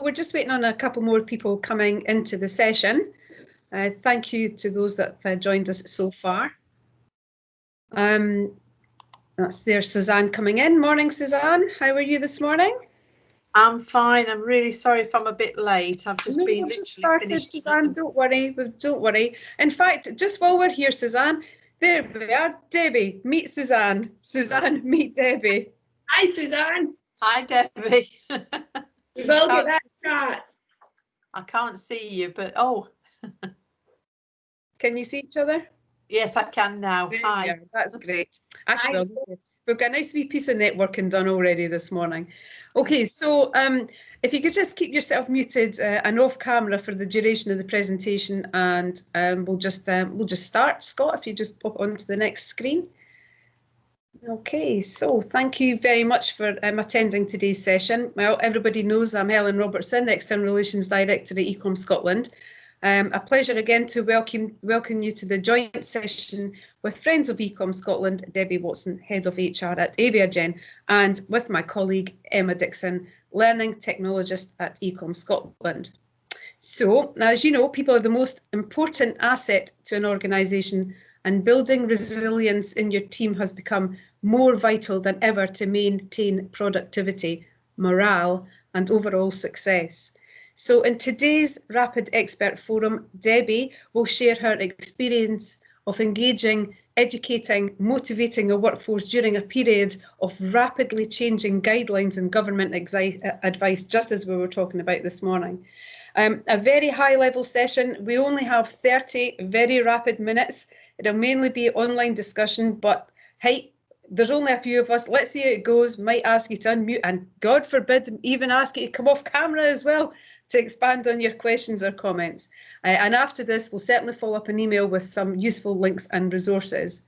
we're just waiting on a couple more people coming into the session. Thank you to those that have joined us so far. There's Suzanne coming in. Morning, Suzanne. How are you this morning? I'm fine. I'm really sorry if I'm a bit late. I've just been just started, Suzanne. Don't worry. Don't worry. In fact, just while we're here, Suzanne, there we are. Debbie, meet Suzanne. Suzanne, meet Debbie. Hi, Suzanne. Hi, Debbie. We've all got that shot. I can't see you, but oh. Can you see each other? Yes, I can now. Hi. Yeah, that's great. Actually, we've got a nice wee piece of networking done already this morning. Okay, so if you could just keep yourself muted and off camera for the duration of the presentation, and we'll just start. Scott, if you just pop onto the next screen. Okay, so thank you very much for attending today's session. Well, everybody knows I'm Helen Robertson, External Relations Director at eCom Scotland. A pleasure again to welcome you to the joint session with Friends of eCom Scotland, Debbie Watson, Head of HR at Aviagen, and with my colleague Emma Dixon, Learning Technologist at eCom Scotland. So, as you know, people are the most important asset to an organisation, and building resilience in your team has become more vital than ever to maintain productivity, morale, and overall success. So in today's Rapid Expert Forum, Debbie will share her experience of engaging, educating, motivating a workforce during a period of rapidly changing guidelines and government advice, just as we were talking about this morning. A very high-level session. We only have 30 very rapid minutes. It'll mainly be online discussion, but hey, there's only a few of us. Let's see how it goes. Might ask you to unmute, and God forbid, even ask you to come off camera as well, to expand on your questions or comments. And after this, we'll certainly follow up an email with some useful links and resources.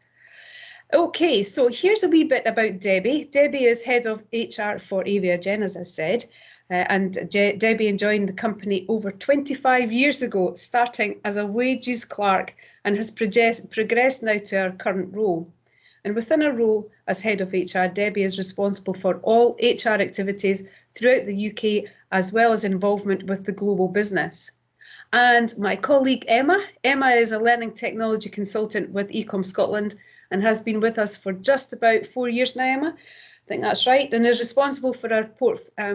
Okay, so here's a wee bit about Debbie. Debbie is Head of HR for Aviagen, as I said, and Debbie joined the company over 25 years ago, starting as a wages clerk, and has progressed now to her current role. And within her role as Head of HR, Debbie is responsible for all HR activities throughout the UK, as well as involvement with the global business. And my colleague Emma is a learning technology consultant with eCom Scotland and has been with us for just about 4 years now, Emma. I think that's right, and is responsible for our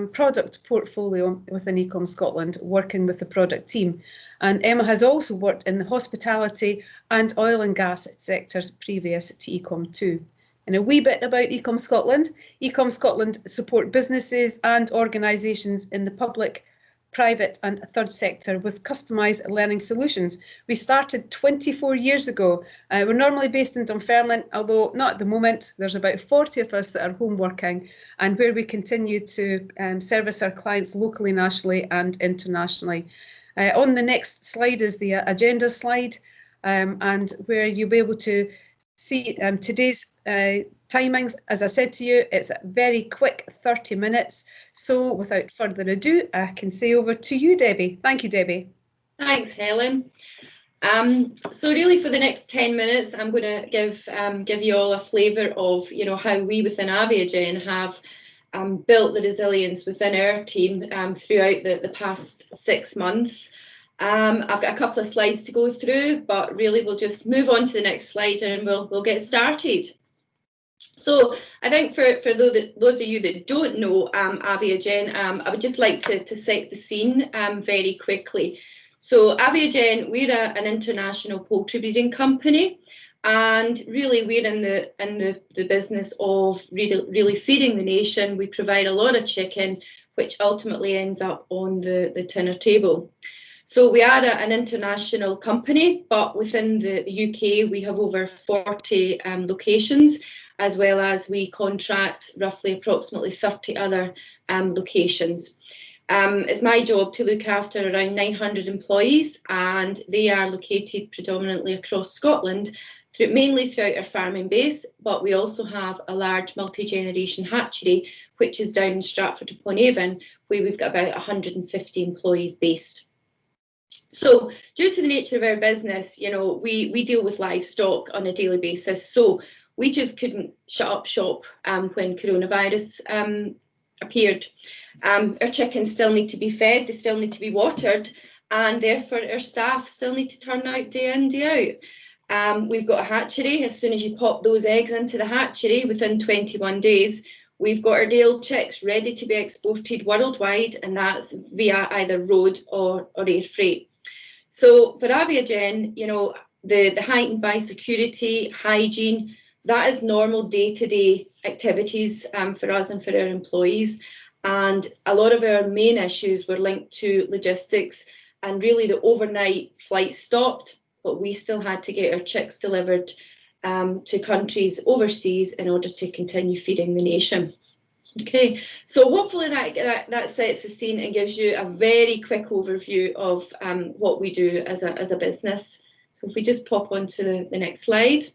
product portfolio within eCom Scotland, working with the product team. And Emma has also worked in the hospitality and oil and gas sectors previous to eCom too. And a wee bit about eCom Scotland. eCom Scotland support businesses and organisations in the public, private and third sector with customised learning solutions. We started 24 years ago. We're normally based in Dunfermline, although not at the moment. There's about 40 of us that are home working, and where we continue to service our clients locally, nationally and internationally. On the next slide is the agenda slide, and where you'll be able to see today's timings. As I said to you, it's a very quick 30 minutes. So without further ado, I can say over to you, Debbie. Thank you, Debbie. Thanks, Helen. So really for the next 10 minutes, I'm going to give you all a flavour of, how we within Aviagen have built the resilience within our team throughout the past 6 months. I've got a couple of slides to go through, but really we'll just move on to the next slide and we'll get started. So I think for those of you that don't know Aviagen, I would just like to set the scene very quickly. So Aviagen, we're an international poultry breeding company, and really we're in the business of really feeding the nation. We provide a lot of chicken, which ultimately ends up on the dinner table. So we are an international company, but within the UK, we have over 40 locations, as well as we contract approximately 30 other locations. It's my job to look after around 900 employees, and they are located predominantly across Scotland, mainly throughout our farming base, but we also have a large multi-generation hatchery, which is down in Stratford-upon-Avon, where we've got about 150 employees based. So due to the nature of our business, we deal with livestock on a daily basis. So we just couldn't shut up shop when coronavirus appeared. Our chickens still need to be fed, they still need to be watered, and therefore our staff still need to turn out day in, day out. We've got a hatchery. As soon as you pop those eggs into the hatchery, within 21 days, we've got our day-old chicks ready to be exported worldwide, and that's via either road or air freight. So for Aviagen, you know, the heightened biosecurity, hygiene, that is normal day-to-day activities for us and for our employees. And a lot of our main issues were linked to logistics, and really the overnight flights stopped, but we still had to get our chicks delivered to countries overseas in order to continue feeding the nation. Okay, so hopefully that sets the scene and gives you a very quick overview of what we do as a business. So if we just pop on to the next slide.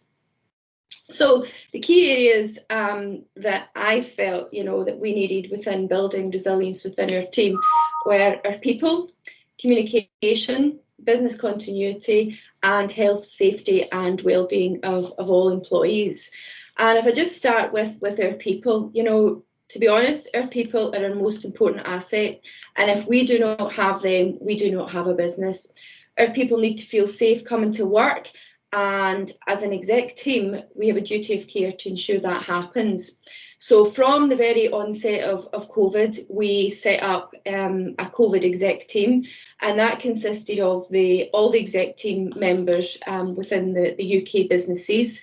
So the key areas that I felt, you know, that we needed within building resilience within our team were our people, communication, business continuity, and health, safety and well-being of all employees. And if I just start with our people, you know, to be honest, our people are our most important asset. And if we do not have them, we do not have a business. Our people need to feel safe coming to work. And as an exec team, we have a duty of care to ensure that happens. So from the very onset of COVID, we set up a COVID exec team, and that consisted of all the exec team members within the UK businesses.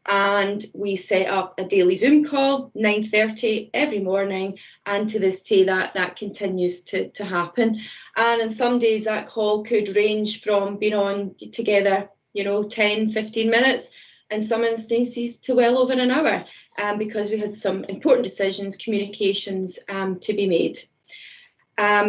And we set up a daily Zoom call, 9:30 every morning, and to this day that continues to happen. And on some days that call could range from being on together, you know, 10, 15 minutes, in some instances to well over an hour, because we had some important decisions, communications to be made. I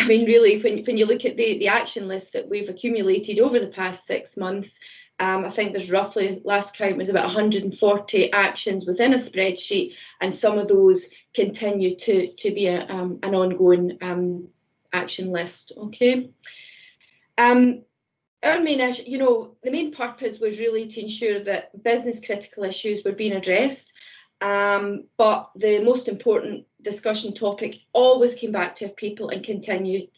mean, really, when you look at the action list that we've accumulated over the past 6 months, I think there's roughly, last count was about 140 actions within a spreadsheet, and some of those continue to be an ongoing action list. Okay. Our main, you know, the main purpose was really to ensure that business critical issues were being addressed, but the most important discussion topic always came back to our people and continued.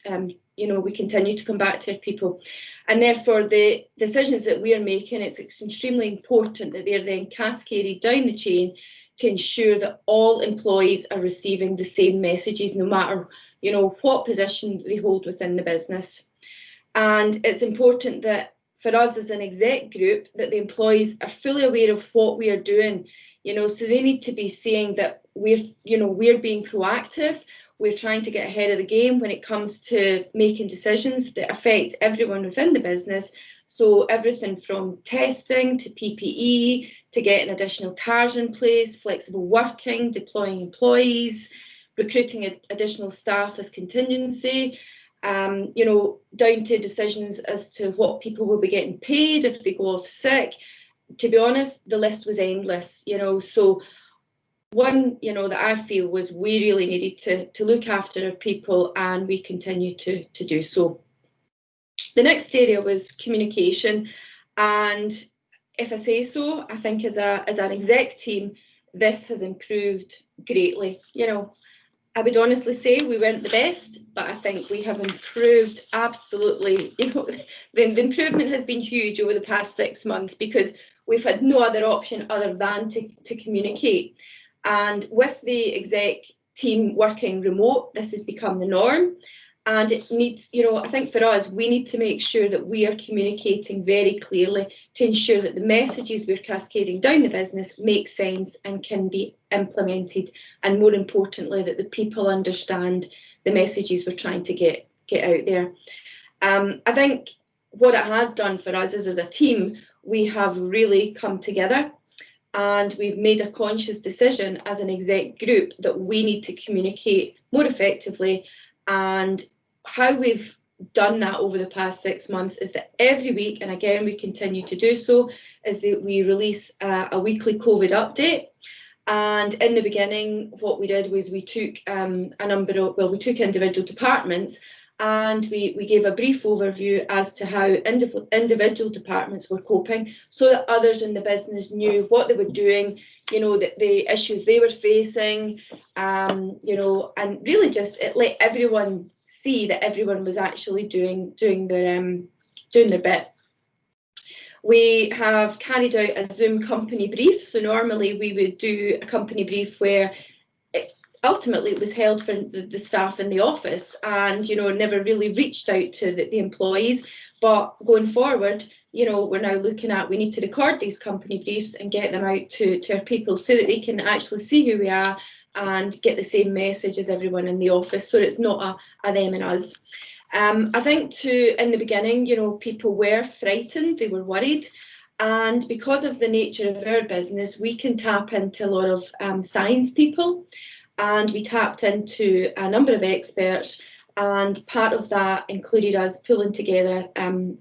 You know, we continue to come back to our people, and therefore the decisions that we are making, it's extremely important that they're then cascaded down the chain to ensure that all employees are receiving the same messages, no matter, you know, what position they hold within the business. And it's important that for us as an exec group, that the employees are fully aware of what we are doing, you know, so they need to be seeing that we're being proactive. We're trying to get ahead of the game when it comes to making decisions that affect everyone within the business. So everything from testing to PPE, to getting additional cars in place, flexible working, deploying employees, recruiting additional staff as contingency, you know, down to decisions as to what people will be getting paid if they go off sick. To be honest, the list was endless, you know. So one, you know, that I feel was we really needed to look after our people, and we continue to do so. The next area was communication, and if I say so, I think as an exec team, this has improved greatly. You know, I would honestly say we weren't the best, but I think we have improved absolutely. You know, the improvement has been huge over the past 6 months, because we've had no other option other than to communicate. And with the exec team working remote, this has become the norm. And it needs, you know, I think for us, we need to make sure that we are communicating very clearly to ensure that the messages we're cascading down the business make sense and can be implemented. And more importantly, that the people understand the messages we're trying to get out there. I think what it has done for us is, as a team, we have really come together, and we've made a conscious decision as an exec group that we need to communicate more effectively. And how we've done that over the past 6 months is that every week, and again we continue to do so, is that we release a weekly COVID update. And in the beginning, what we did was we took we took individual departments, and we gave a brief overview as to how individual departments were coping, so that others in the business knew what they were doing, you know, the issues they were facing, you know, and really just it let everyone see that everyone was actually doing their bit. We have carried out a Zoom company brief. So normally we would do a company brief where ultimately it was held for the staff in the office, and, you know, never really reached out to the employees. But going forward, you know, we're now looking at, we need to record these company briefs and get them out to our people so that they can actually see who we are and get the same message as everyone in the office, so it's not a them and us. I think in the beginning, you know, people were frightened, they were worried. And because of the nature of our business, we can tap into a lot of science people, and we tapped into a number of experts, and part of that included us pulling together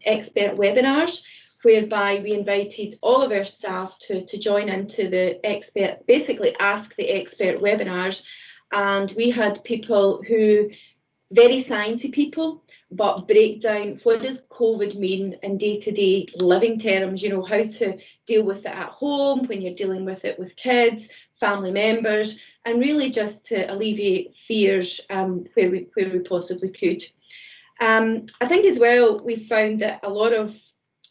expert webinars, whereby we invited all of our staff to join into the expert, basically ask the expert webinars. And we had people who, very sciencey people, but break down what does COVID mean in day-to-day living terms, you know, how to deal with it at home when you're dealing with it with kids, family members, and really just to alleviate fears where we possibly could. I think as well, we've found that a lot of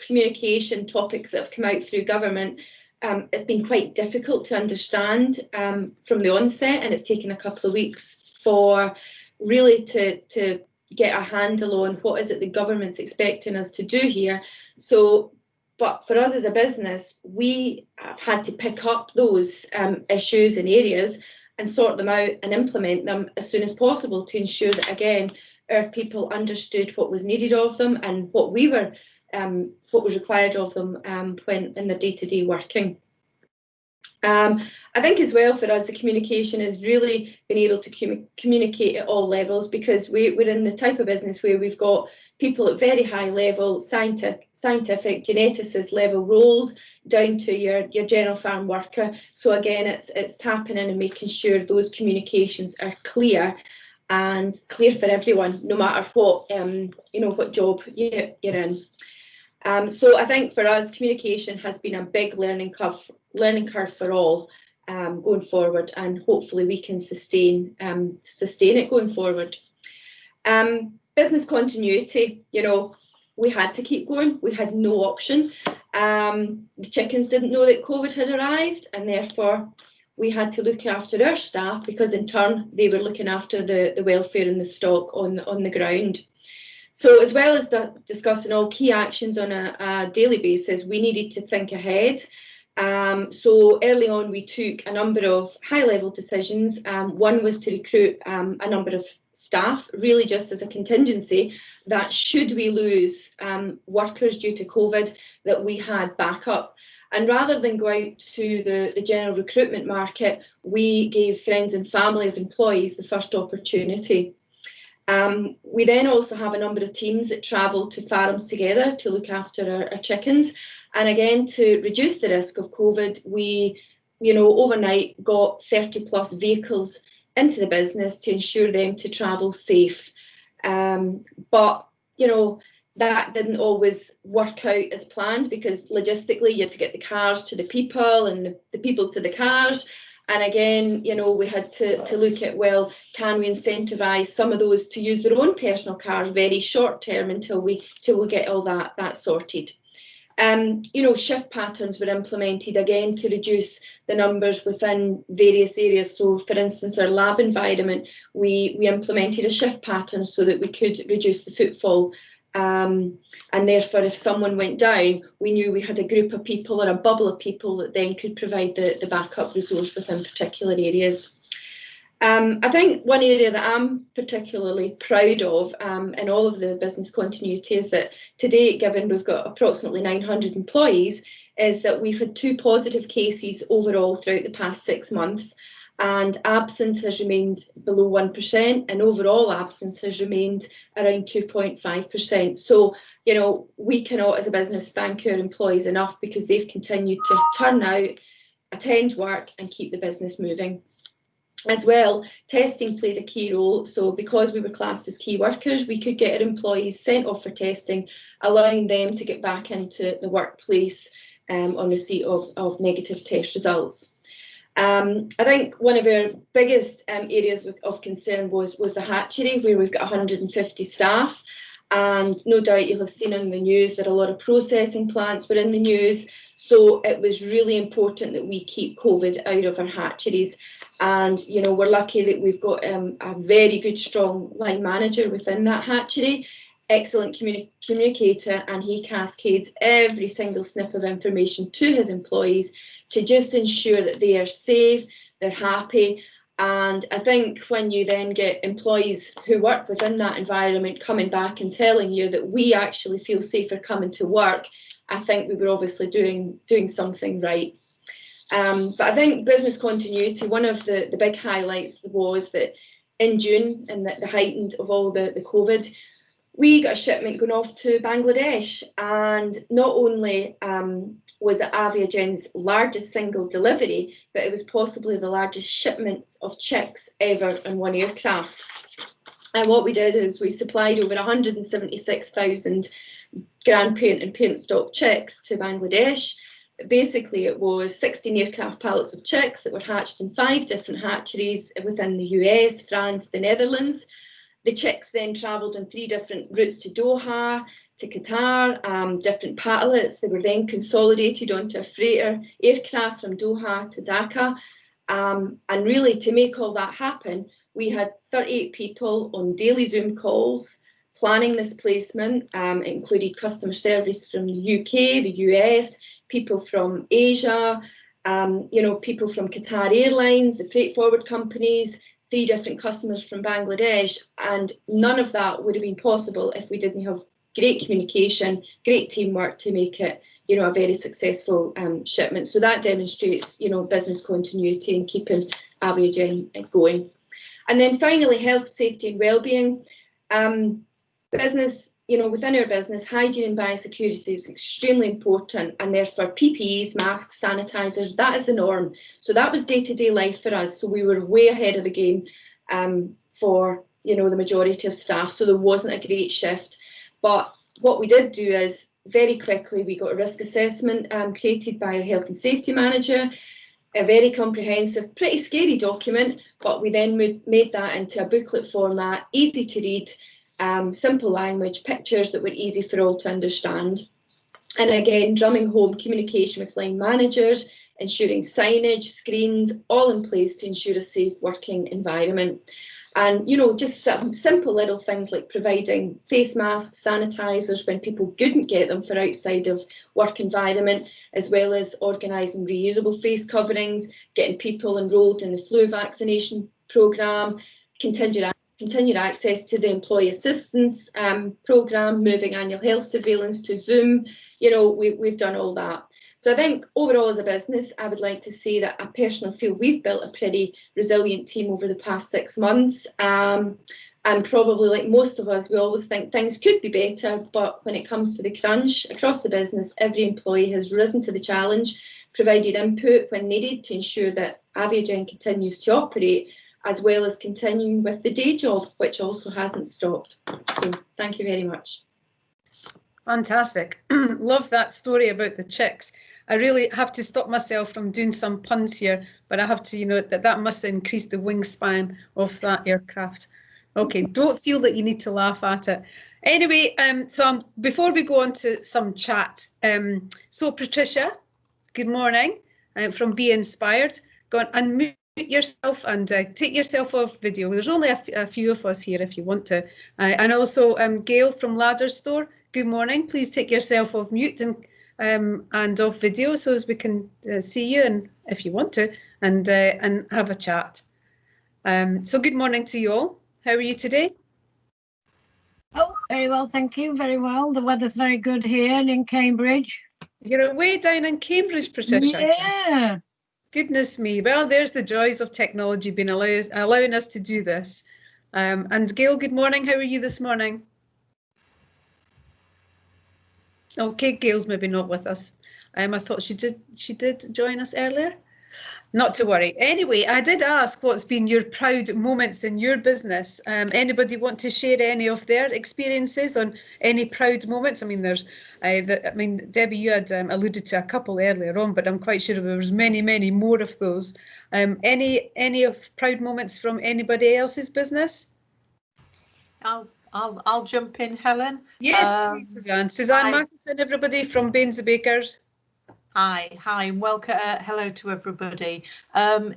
communication topics that have come out through government, it's been quite difficult to understand from the onset, and it's taken a couple of weeks for really to get a handle on what is it the government's expecting us to do here. So, but for us as a business, we have had to pick up those issues and areas and sort them out and implement them as soon as possible to ensure that, again, our people understood what was needed of them and what was required of them when in their day-to-day working. I think as well for us, the communication has really been able to communicate at all levels, because we're in the type of business where we've got people at very high level, scientific geneticist level roles, down to your general farm worker. So again, it's tapping in and making sure those communications are clear and clear for everyone, no matter what you know, what job you're in. So I think for us, communication has been a big learning curve for all going forward, and hopefully we can sustain it going forward. Business continuity, you know, we had to keep going. We had no option. The chickens didn't know that COVID had arrived, and therefore we had to look after our staff, because in turn they were looking after the welfare and the stock on the ground. So as well as discussing all key actions on a daily basis, we needed to think ahead. So early on, we took a number of high-level decisions. One was to recruit a number of staff, really just as a contingency, that should we lose workers due to COVID, that we had backup. And rather than go out to the general recruitment market, we gave friends and family of employees the first opportunity. We then also have a number of teams that travel to farms together to look after our chickens. And again, to reduce the risk of COVID, we, you know, overnight got 30+ vehicles into the business to ensure them to travel safe. But, you know, that didn't always work out as planned, because logistically you had to get the cars to the people and the people to the cars. And again, you know, we had to look at, well, can we incentivise some of those to use their own personal cars very short term until we get all that sorted. You know, shift patterns were implemented again to reduce the numbers within various areas. So, for instance, our lab environment, we implemented a shift pattern so that we could reduce the footfall. And therefore, if someone went down, we knew we had a group of people or a bubble of people that then could provide the backup resource within particular areas. I think one area that I'm particularly proud of in all of the business continuity is that to date, given we've got approximately 900 employees, is that we've had 2 positive cases overall throughout the past 6 months, and absence has remained below 1%, and overall absence has remained around 2.5%. So, you know, we cannot as a business thank our employees enough, because they've continued to turn out, attend work and keep the business moving. As well, testing played a key role. So because we were classed as key workers, we could get our employees sent off for testing, allowing them to get back into the workplace on receipt of negative test results. I think one of our biggest areas of concern was the hatchery, where we've got 150 staff. And no doubt you'll have seen on the news that a lot of processing plants were in the news. So it was really important that we keep COVID out of our hatcheries. And, you know, we're lucky that we've got a very good, strong line manager within that hatchery, excellent communicator, and he cascades every single snip of information to his employees to just ensure that they are safe, they're happy. And I think when you then get employees who work within that environment coming back and telling you that we actually feel safer coming to work, I think we were obviously doing something right. But I think business continuity, one of the big highlights was that in June, in the heightened of all the COVID, we got a shipment going off to Bangladesh, and not only was it Aviagen's largest single delivery, but it was possibly the largest shipment of chicks ever in one aircraft. And what we did is we supplied over 176,000 grandparent and parent stock chicks to Bangladesh. Basically, it was 16 aircraft pallets of chicks that were hatched in 5 different hatcheries within the US, France, the Netherlands. The chicks then travelled on 3 different routes to Doha, to Qatar, different pallets. They were then consolidated onto a freighter aircraft from Doha to Dhaka. And really, to make all that happen, we had 38 people on daily Zoom calls planning this placement. It included customer service from the UK, the US, people from Asia, you know, people from Qatar Airlines, the freight forward companies, 3 different customers from Bangladesh, and none of that would have been possible if we didn't have great communication, great teamwork to make it, you know, a very successful shipment. So that demonstrates, you know, business continuity and keeping Aviagen going. And then finally, health, safety and wellbeing. Business, you know, within our business, hygiene and biosecurity is extremely important, and therefore PPEs, masks, sanitizers, that is the norm. So that was day-to-day life for us. So we were way ahead of the game for, you know, the majority of staff. So there wasn't a great shift. But what we did do is very quickly we got a risk assessment created by our health and safety manager, a very comprehensive, pretty scary document, but we then made that into a booklet format, easy to read, simple language, pictures that were easy for all to understand. And again, drumming home communication with line managers, ensuring signage, screens, all in place to ensure a safe working environment. And, you know, just some simple little things like providing face masks, sanitizers when people couldn't get them for outside of work environment, as well as organising reusable face coverings, getting people enrolled in the flu vaccination programme, continued access to the employee assistance programme, moving annual health surveillance to Zoom. You know, we've done all that. So I think overall as a business, I would like to say that I personally feel we've built a pretty resilient team over the past 6 months. And probably like most of us, we always think things could be better, but when it comes to the crunch across the business, every employee has risen to the challenge, provided input when needed to ensure that Aviagen continues to operate, as well as continuing with the day job, which also hasn't stopped. So thank you very much. Fantastic. Love that story about the chicks. I really have to stop myself from doing some puns here, but I have to, you know, that must have increased the wingspan of that aircraft. Okay, don't feel that you need to laugh at it. Anyway, before we go on to some chat, so Patricia, good morning, from Be Inspired. Go on, unmute yourself and take yourself off video. There's only a few of us here if you want to. And also Gail from Ladder Store, good morning. Please take yourself off mute and off video so as we can see you, and if you want to, and have a chat. So good morning to you all. How are you today? Oh, very well, thank you. Very well. The weather's very good here in Cambridge. You're way down in Cambridge, Patricia. Yeah. Goodness me. Well, there's the joys of technology being allowing us to do this. And Gail, good morning. How are you this morning? Okay, Gail's maybe not with us. I thought she did join us earlier. Not to worry. Anyway, I did ask what's been your proud moments in your business. Anybody want to share any of their experiences on any proud moments? I mean, Debbie, you had alluded to a couple earlier on, but I'm quite sure there was many more of those. Any of proud moments from anybody else's business? I'll jump in, Helen. Yes, please, Suzanne. Suzanne Matheson, everybody from Baines and Bakers. Hi, and welcome. Hello to everybody.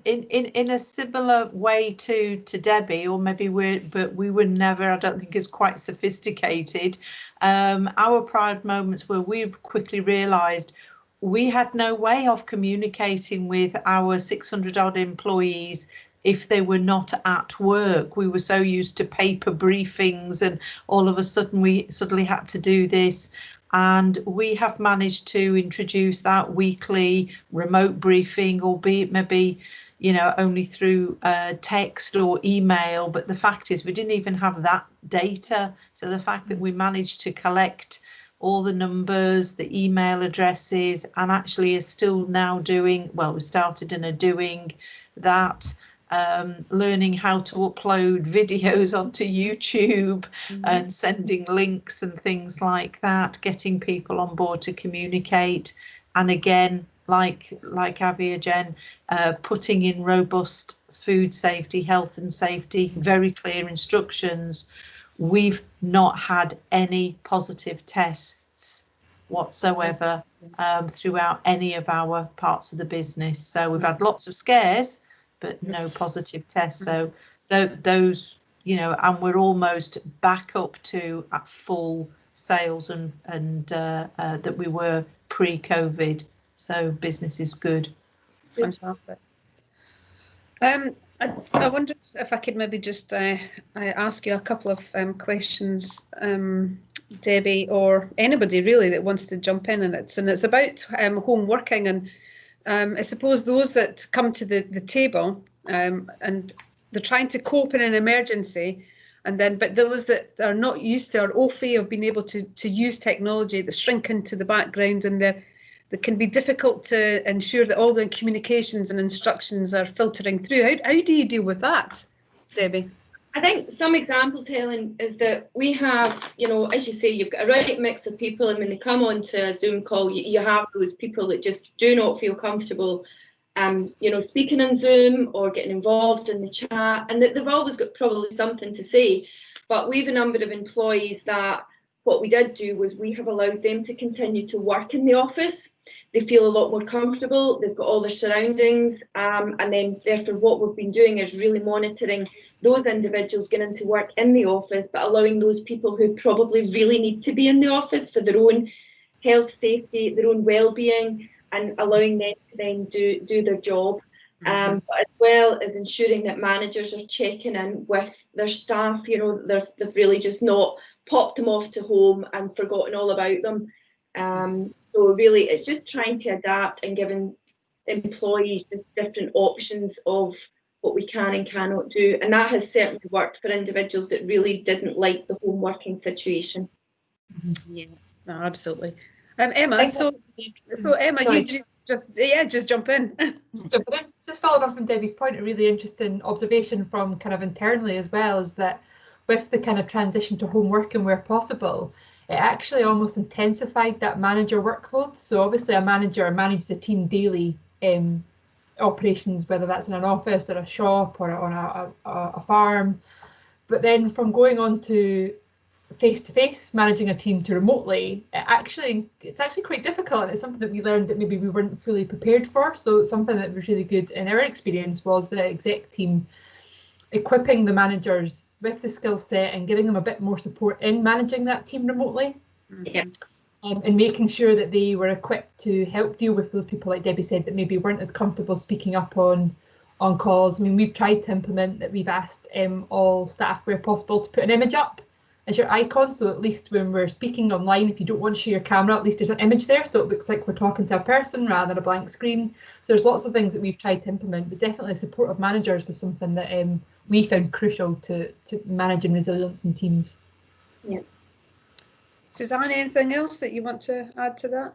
In a similar way to Debbie, or maybe we were never, I don't think, as quite sophisticated. Our proud moments were we've quickly realised we had no way of communicating with our 600 odd employees if they were not at work. We were so used to paper briefings, and all of a sudden we suddenly had to do this. And we have managed to introduce that weekly remote briefing, albeit maybe, you know, only through text or email. But the fact is we didn't even have that data. So the fact that we managed to collect all the numbers, the email addresses, and actually are still now doing, well, we started and are doing that. Learning how to upload videos onto YouTube and sending links and things like that, getting people on board to communicate. And again, like Aviagen, putting in robust food safety, health and safety, very clear instructions. We've not had any positive tests whatsoever throughout any of our parts of the business. So we've had lots of scares, but no positive tests. So those, you know, and we're almost back up to at full sales and that we were pre-COVID. So business is good. Fantastic. I wonder if I could maybe just ask you a couple of questions, Debbie, or anybody really that wants to jump in on it. And it's about home working, and I suppose those that come to the table and they're trying to cope in an emergency, but those that are not used to or au fait of being able to use technology, that shrink into the background, and that can be difficult to ensure that all the communications and instructions are filtering through. How do you deal with that, Debbie? I think some examples, Helen, is that we have, you know, as you say, you've got a right mix of people, and when they come onto a Zoom call, you have those people that just do not feel comfortable, you know, speaking on Zoom or getting involved in the chat, and that they've always got probably something to say. But we have a number of employees that what we did do was we have allowed them to continue to work in the office. They feel a lot more comfortable, they've got all their surroundings, and then therefore what we've been doing is really monitoring those individuals getting into work in the office, but allowing those people who probably really need to be in the office for their own health, safety, their own well-being, and allowing them to then do their job. But as well as ensuring that managers are checking in with their staff, you know, they've really just not popped them off to home and forgotten all about them. So really it's just trying to adapt and giving employees just different options of what we can and cannot do, and that has certainly worked for individuals that really didn't like the home working situation. Yeah, no, absolutely. Emma, so Emma, sorry, you just jump in. Just following on from Debbie's point, a really interesting observation from kind of internally as well is that with the kind of transition to home working where possible, it actually almost intensified that manager workload. So obviously a manager manages a team daily operations, whether that's in an office or a shop or on a farm. But then from going on to face-to-face managing a team to remotely, it's actually quite difficult, and it's something that we learned that maybe we weren't fully prepared for. So something that was really good in our experience was the exec team equipping the managers with the skill set and giving them a bit more support in managing that team remotely. Yeah. And making sure that they were equipped to help deal with those people, like Debbie said, that maybe weren't as comfortable speaking up on calls. I mean, we've tried to implement that. We've asked all staff where possible to put an image up as your icon, so at least when we're speaking online, if you don't want to show your camera, at least there's an image there, so it looks like we're talking to a person rather than a blank screen. So there's lots of things that we've tried to implement, but definitely support of managers was something that we found crucial to managing resilience in teams. Yeah. Suzanne, anything else that you want to add to that?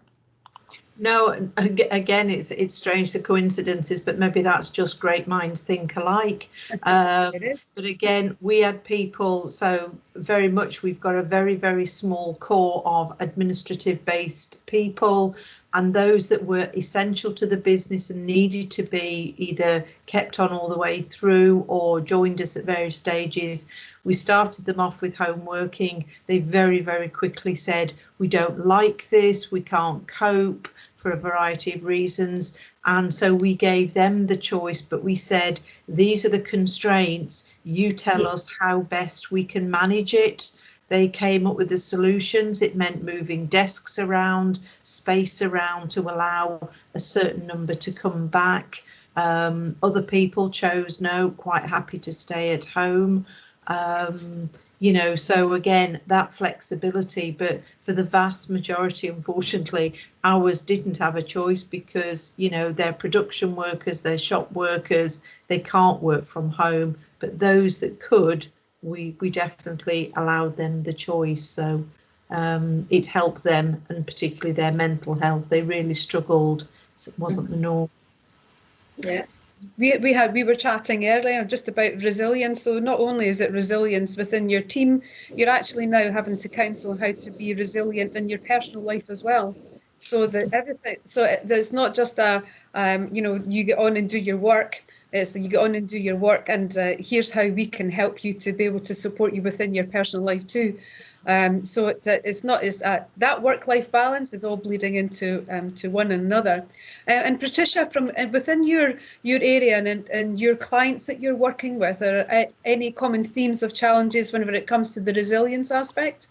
No, again, it's strange, the coincidences, but maybe that's just great minds think alike. It is. But again, we had people, so very much we've got a very, very small core of administrative based people, and those that were essential to the business and needed to be either kept on all the way through or joined us at various stages. We started them off with home working. They very, very quickly said, we don't like this, we can't cope for a variety of reasons. And so we gave them the choice, but we said, these are the constraints, you tell us how best we can manage it. They came up with the solutions. It meant moving desks around, space around to allow a certain number to come back. Other people chose no, quite happy to stay at home. You know, so again, that flexibility, but for the vast majority, unfortunately, ours didn't have a choice because, you know, they're production workers, they're shop workers, they can't work from home, but those that could, we definitely allowed them the choice. So it helped them, and particularly their mental health. They really struggled. So it wasn't the norm. Yeah. We were chatting earlier just about resilience. So not only is it resilience within your team, you're actually now having to counsel how to be resilient in your personal life as well. So that everything, so it's not just a, you know, you get on and do your work. It's you get on and do your work, and here's how we can help you to be able to support you within your personal life too. So it's not as that work-life balance is all bleeding into to one another. And Patricia, from within your area and your clients that you're working with, are any common themes of challenges whenever it comes to the resilience aspect?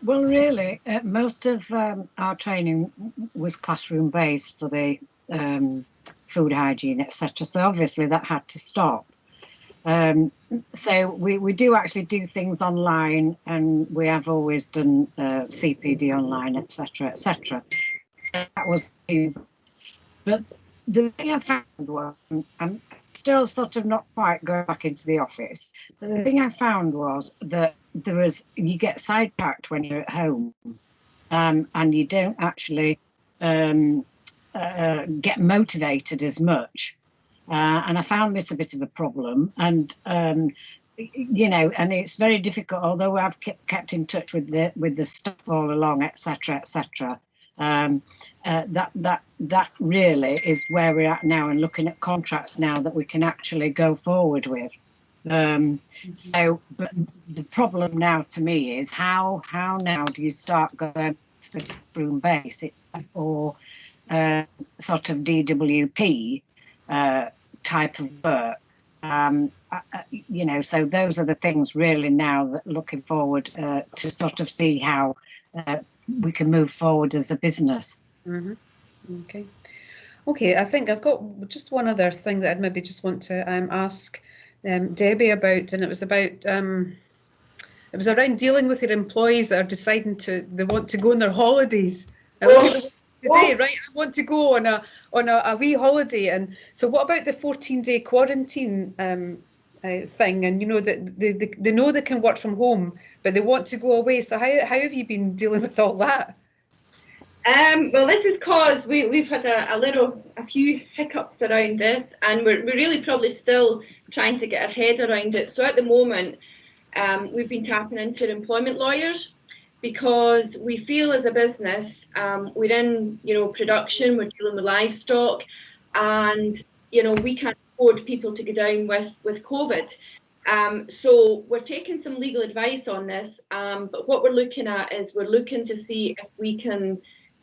Well, really, most of our training was classroom based for the food hygiene, etc. So obviously that had to stop. So we do actually do things online, and we have always done CPD online, etc., etc. So that was, but the thing I found was, I'm still sort of not quite going back into the office, but the thing I found was that you get sidetracked when you're at home, and you don't actually get motivated as much. And I found this a bit of a problem, and you know, and it's very difficult. Although I've kept in touch with the staff all along, etc., etc. That really is where we're at now, and looking at contracts now that we can actually go forward with. So, but the problem now to me is how now do you start going to the room base, or sort of DWP type of work. You know, so those are the things really now that looking forward to sort of see how we can move forward as a business. Mm-hmm. Okay, I think I've got just one other thing that I'd maybe just want to ask Debbie about, and it was about it was around dealing with your employees that are deciding they want to go on their holidays. Today, right? I want to go on a wee holiday, and so what about the 14-day quarantine thing? And you know that they know they can work from home, but they want to go away. So how have you been dealing with all that? Well, this is cause we've had a few hiccups around this, and we're really probably still trying to get our head around it. So at the moment, we've been tapping into employment lawyers, because we feel as a business, we're in, you know, production, we're dealing with livestock, and, you know, we can't afford people to go down with COVID. So we're taking some legal advice on this, but what we're looking at is we're looking to see if we can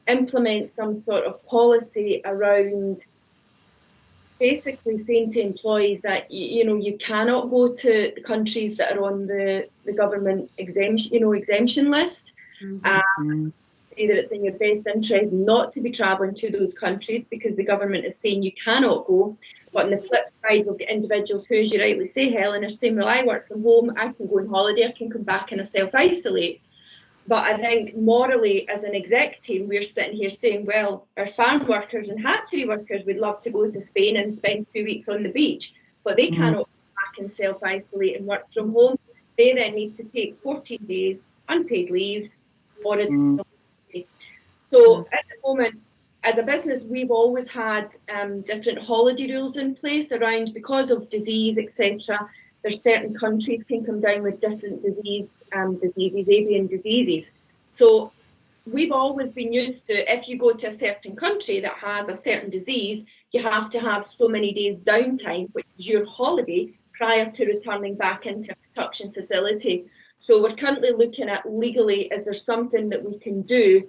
implement some sort of policy around basically saying to employees that, you know, you cannot go to countries that are on the government exemption list. Mm-hmm. Say that it's in your best interest not to be travelling to those countries because the government is saying you cannot go. But on the flip side, we've got individuals who, as you rightly say, Helen, are saying, well, I work from home, I can go on holiday, I can come back and I self-isolate. But I think morally, as an exec team, we're sitting here saying, well, our farm workers and hatchery workers would love to go to Spain and spend 2 weeks on the beach, but they cannot come back and self-isolate and work from home. They then need to take 14 days unpaid leave or a So at the moment, as a business, we've always had different holiday rules in place around, because of disease, etc. There's certain countries can come down with different diseases, avian diseases. So we've always been used to, if you go to a certain country that has a certain disease, you have to have so many days downtime, which is your holiday, prior to returning back into a production facility. So we're currently looking at legally, is there something that we can do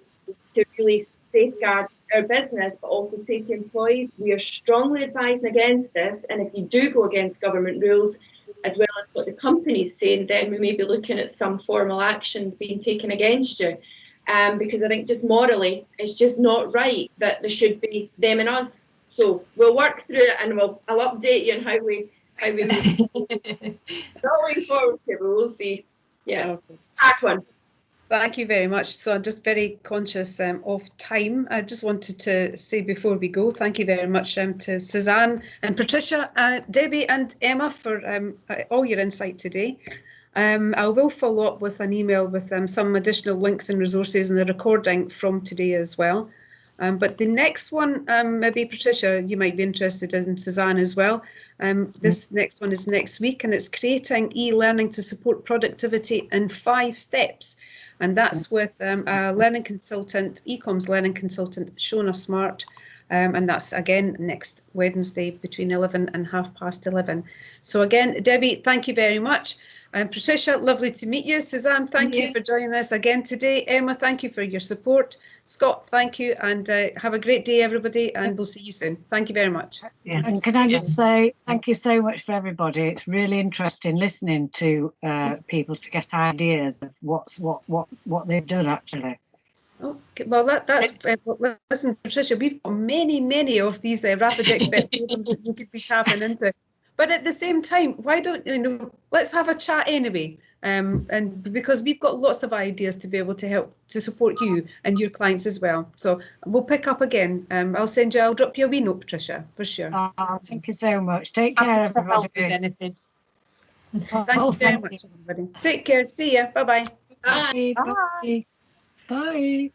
to really safeguard our business, but also say to employees, we are strongly advising against this. And if you do go against government rules, as well as what the company's saying, then we may be looking at some formal actions being taken against you. Because I think just morally, it's just not right that there should be them and us. So we'll work through it, and I'll update you on how we move going forward. We'll see. Yeah, Okay. that one. Thank you very much. So I'm just very conscious of time. I just wanted to say before we go, thank you very much to Suzanne and Patricia, Debbie and Emma for all your insight today. I will follow up with an email with some additional links and resources and a recording from today as well. But the next one, maybe Patricia, you might be interested in, Suzanne as well. This next one is next week, and it's creating e-learning to support productivity in 5 steps. And that's with a learning consultant, eCom's learning consultant, Shona Smart. And that's again next Wednesday between 11 and 11:30. So again, Debbie, thank you very much. Patricia, lovely to meet you. Suzanne, thank you for joining us again today. Emma, thank you for your support. Scott, thank you, and have a great day, everybody, and we'll see you soon. Thank you very much. Yeah. And can I just say thank you so much for everybody. It's really interesting listening to people to get ideas of what they've done actually. Okay, well, that's listen, Patricia, we've got many of these rapid expert programs that you could be tapping into. But at the same time, why don't let's have a chat anyway, and because we've got lots of ideas to be able to help to support you and your clients as well. So we'll pick up again. I'll drop you a wee note, Patricia, for sure. Oh, thank you so much. Take care, Happy to help with everybody. anything. Thank you very much, everybody. Take care. See ya. Bye-bye. Bye. Bye. Bye.